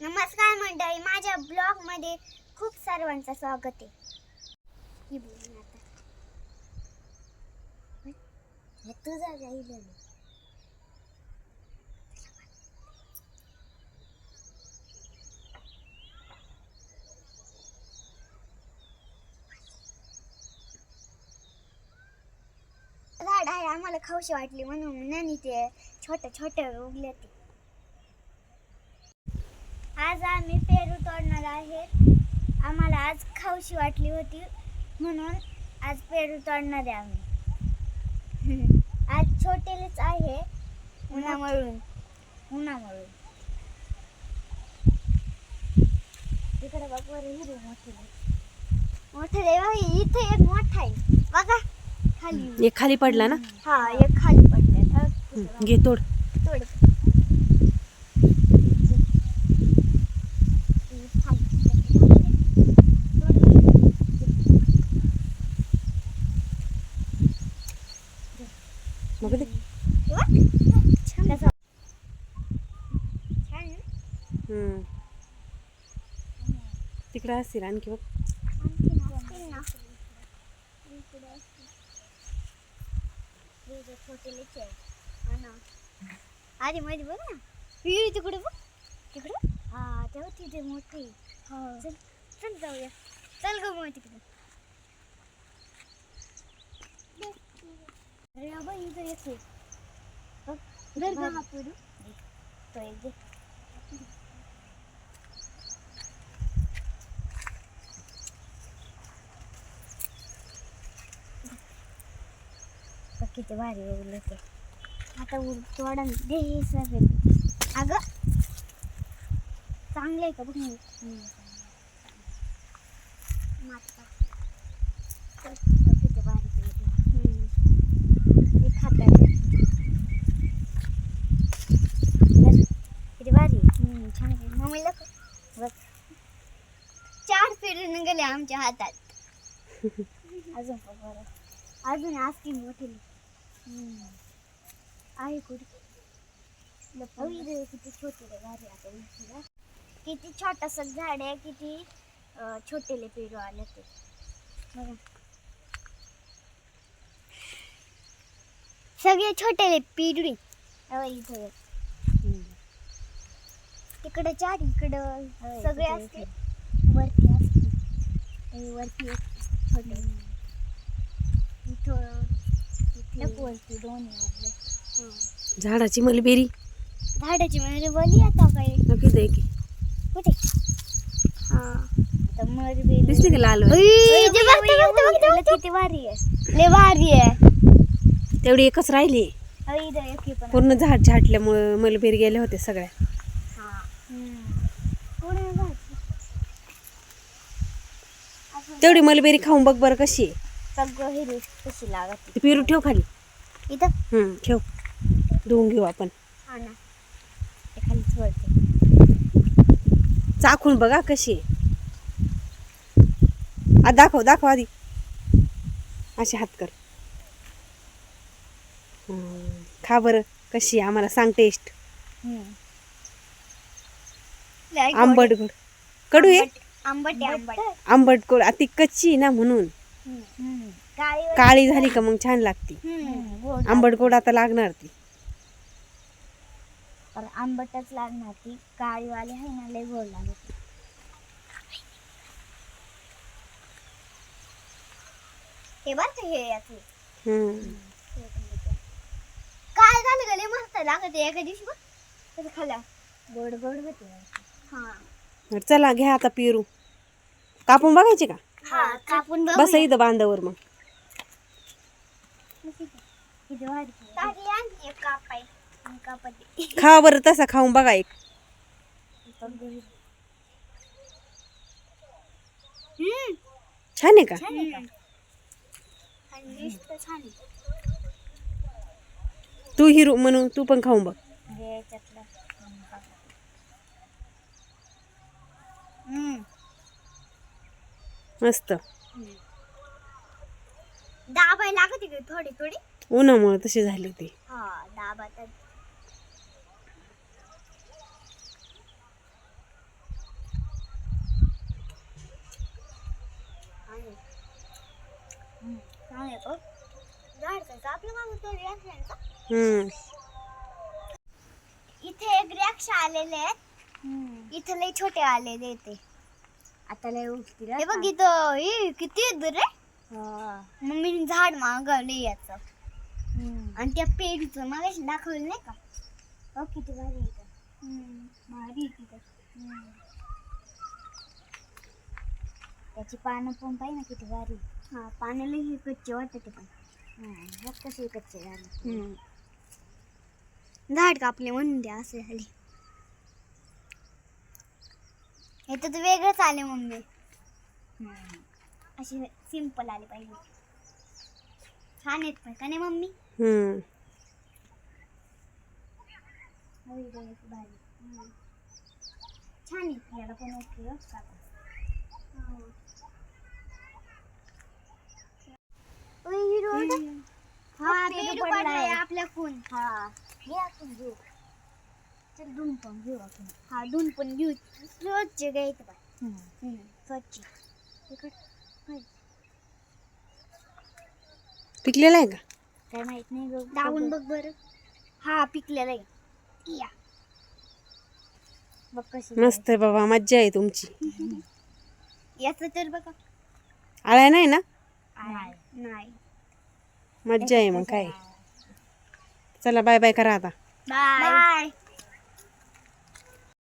नमस्कार मंडळी, माझ्या ब्लॉग मध्ये खूप सर्वांचं स्वागत आहे. ही बोलून आता हे तुझा राहिलं ना. झाड आहे आम्हाला खाऊशी वाटली म्हणून नानी ते छोटे छोटे उगले ते. आज आम्ही पेरू तोडणार आहेत. आम्हाला आज खाऊशी वाटली होती म्हणून आज पेरू तोडणार आहे आम्ही. आज छोटेलेच आहे उन्हामुळे. तिकडे बघ वर हिरवे मोठे इथे एक मोठा आहे बघा खाली. एक खाली पडला ना. हा एक खाली पडला. घे तोड. तिकडे असतील आणखी बघ. अरे मध्ये बघ ना तिकडे बघ तिकडे. हा तेव्हा तिथे मोठे. चल चल जाऊया. चल ग मग तिकडे. अरे बाबा इथं येते तो एक दे. किती भारी उरलं ते. आता तोडा दे हे सगळे. अगं चांगलं आहे का बघ. किती भारी ते खातात. किती भारी छान आहे. मम्मीला बघ 4 पेरू निघाले आमच्या हातात. अजून बरं अजून असती मोठी आहे कुठे. किती छोटे भारी. आता किती छोटस झाड आहे. किती छोटेले पेरू आले ते बघा. सगळे छोटेले पेरू इथे. तिकडे 4 इकडं सगळे असते. वरती असते वरती छोटे. वरती 2 झाडाची मलबेरी. झाडाची मलबेरी आता काय नक्की की कुठे. हा आता मलबेरी दिसली का लाल. किती भारी आहे. लय भारी आहे. तेवढी एकच राहिली. पूर्ण झाड छाटल्यामुळे मलबेरी गेल्या होत्या सगळ्या. तेवढी मलबेरी खाऊन बघ बरं कशी आहे. सगळं हिरवी कशी लागत. पेरू ठेव खाली. इथं ठेव. धुवून घेऊ आपण. हा ना ते खालीच वळते. चाखून बघा कशी आहे. दाखव आधी. अशी हात कर. खा बरं कशी आहे. आम्हाला सांग टेस्ट. आंबट गोड. कडू आहे. आंबट गोड. ती कच्ची ना म्हणून काळी झाली का मग छान लागती. आंबट गोड आता लागणार ती. आंबटच लागणार ती. काळीवाली आहे ना लय गोड लागत. हे बरं का हे याचे काय झालं गले मस्त लागत. एका दिवशी बघ खाल्या गोड गोड होते. हा चला घ्या आता पेरू. कापून बघायचे का. हा कापून बस इथं बांधावर मग. खा बरं तसा खाऊन बघा एक. छान आहे का. तू हिरो म्हणून तू पण खाऊन बघ. मस्त. दाबाय लागते का थोडी थोडी. उन्हामुळे तशी झाली ती. हा दाबा इथे एक रिक्षा आलेले आहेत. इथे लय छोटे आलेले ते आता लय उठतील. हे बघ इथं किती दूर रे. मम्मीने झाड मागवले याच आणि त्या पेरूचं मागाशी दाखवलं नाही का. हो किती भारी आहे. भारी तिथं त्याची पानं पण पाहिजे ना किती भारी. हा पाण्याला हे कच्चे वाटते पण बघ कसे कच्चे झाले. झाड कापले म्हणून द्या असे झाले. हे तर वेगळंच आले मम्मी. असे सिंपल आले पाहिजे. छान आहेत पण का नाही मम्मी. छान आहेत याला पण ओके. हा पेरू पडलाय आपल्या कोण. हा हे आपण घेऊ. चल धुवून पण घेऊ आपण. हा धुवून पण घेऊ. स्वच्छ घ्यायचं बाय. स्वच्छ पिकलेला आहे का काय माहित नाही ग. दाबून बघ बरं. हा पिकलेला आहे. या बघ कशी मस्त आहे बाबा. मज्जा आहे तुमची. याच तर बघा आळ्या नाही ना. नाही मज्जा आहे मग काय. चला बाय बाय करा आता. बाय.